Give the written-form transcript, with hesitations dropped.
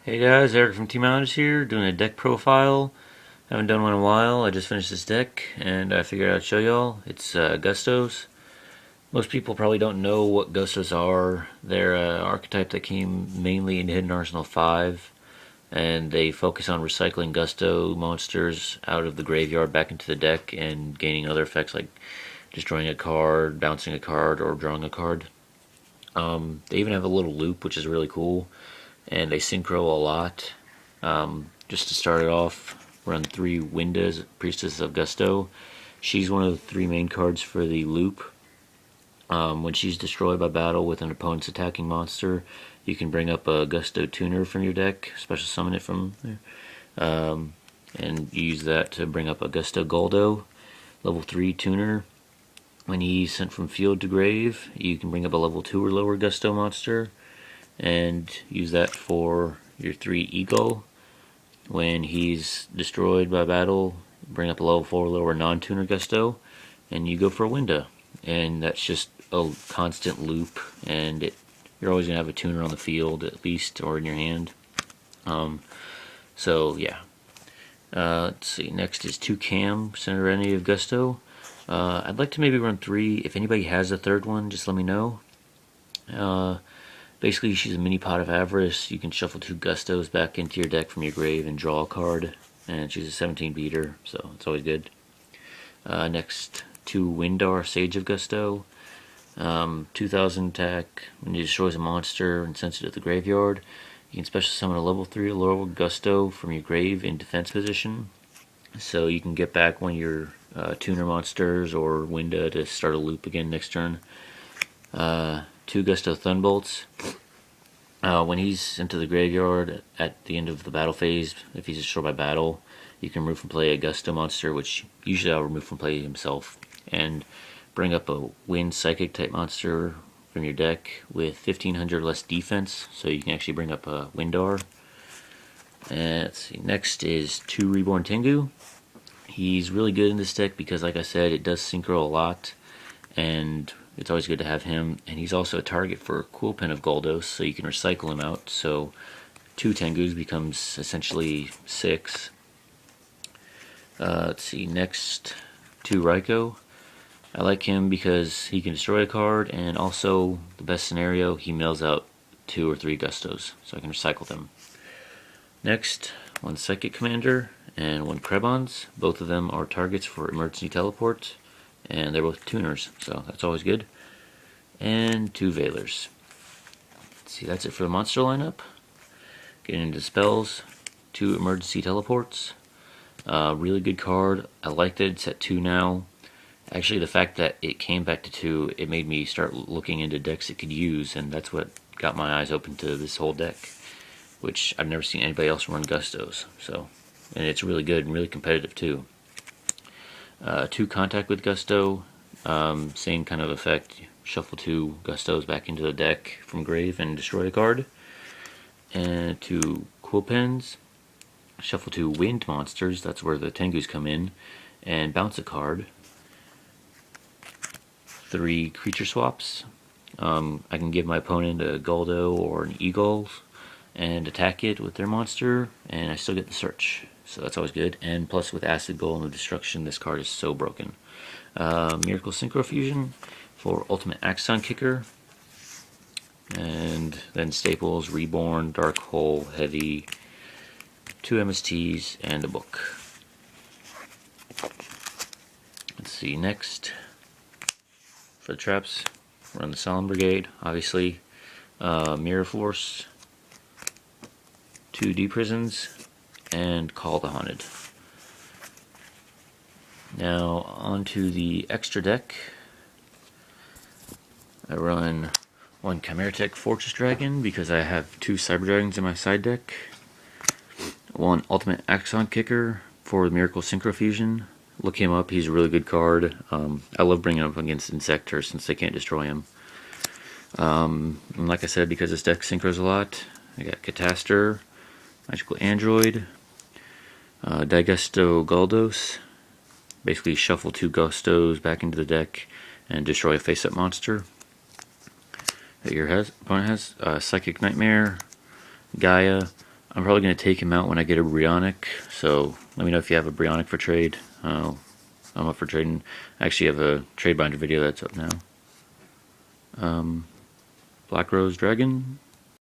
Hey guys, Eric from Team Islanders here, doing a deck profile. Haven't done one in a while. I just finished this deck, and I figured I'd show y'all. It's Gustos. Most people probably don't know what Gustos are. They're an archetype that came mainly in Hidden Arsenal 5, and they focus on recycling Gusto monsters out of the graveyard back into the deck and gaining other effects like destroying a card, bouncing a card, or drawing a card. They even have a little loop, which is really cool, and they synchro a lot. Just to start it off, run 3 Windas, Priestess of Gusto. She's one of the 3 main cards for the loop. When she's destroyed by battle with an opponent's attacking monster, you can bring up a Gusto Tuner from your deck, special summon it from there, and use that to bring up a Gusto Goldo, level 3 Tuner. When he's sent from field to grave, you can bring up a level 2 or lower Gusto monster, and use that for your 3 Eagle. When he's destroyed by battle, bring up a level 4 lower non-tuner Gusto, and you go for a Winda. And that's just a constant loop, and you're always going to have a tuner on the field at least, or in your hand. So yeah. Let's see, next is 2 Cam, Serenity of Gusto. I'd like to maybe run 3. If anybody has a third one, just let me know. Basically, she's a mini Pot of Avarice. You can shuffle 2 Gustos back into your deck from your grave and draw a card. And she's a 17 beater, so it's always good. Next, 2 Windar, Sage of Gusto. 2000 attack. When you destroys a monster and sends it to the graveyard, you can special summon a level 3 lower Gusto from your grave in defense position. So you can get back one of your tuner monsters or Winda to start a loop again next turn. 2 Gusto Thunderbolts. When he's into the graveyard at the end of the battle phase, if he's destroyed by battle, you can remove from play a Gusto monster, which usually I'll remove from play himself, and bring up a Wind Psychic type monster from your deck with 1500 less defense, so you can actually bring up a Windar. And let's see, next is 2 Reborn Tengu. He's really good in this deck because, like I said, it does synchro a lot, and it's always good to have him. And he's also a target for Quillpen of Goldos, so you can recycle him out. So 2 Tengus becomes essentially 6. Let's see, next 2 Raikou. I like him because he can destroy a card, and also, the best scenario, he mills out 2 or 3 Gustos, so I can recycle them. Next, 1 Psychic Commander and 1 Krebons. Both of them are targets for emergency teleport, and they're both tuners, so that's always good. And 2 Veilers. Let's see, that's it for the monster lineup. Getting into spells, 2 emergency teleports. Really good card. I like that it's at 2 now. Actually, the fact that it came back to 2, it made me start looking into decks it could use, and that's what got my eyes open to this whole deck, which I've never seen anybody else run Gustos. So, and it's really good and really competitive too. 2 Contact with Gusto, same kind of effect. Shuffle 2 Gustos back into the deck from grave and destroy a card. And 2 Quillpens. Shuffle 2 Wind monsters, that's where the Tengus come in, and bounce a card. 3 creature swaps. I can give my opponent a Goldo or an Eagle and attack it with their monster, and I still get the search. So that's always good. And plus, with Acid Golem of Destruction, this card is so broken. Miracle Synchro Fusion for Ultimate Axon Kicker. And then Staples, Reborn, Dark Hole, Heavy, 2 MSTs, and a book. Let's see, next, for the traps, run the Solemn Brigade, obviously. Mirror Force, 2 Deep Prisons, and Call the Haunted. Now, onto the extra deck. I run 1 Chimeratech Fortress Dragon because I have 2 Cyber Dragons in my side deck. 1 Ultimate Axon Kicker for the Miracle Synchro Fusion. Look him up, he's a really good card. I love bringing him up against Insector since they can't destroy him. And like I said, because this deck synchros a lot, I got Catastor, Magical Android, Daigusto Goldos. Basically shuffle 2 Gustos back into the deck and destroy a face-up monster that your opponent has. Psychic Nightmare, Gaia, I'm probably going to take him out when I get a Brionic, so let me know if you have a Brionic for trade. I'm up for trading. I actually have a trade binder video that's up now. Black Rose Dragon.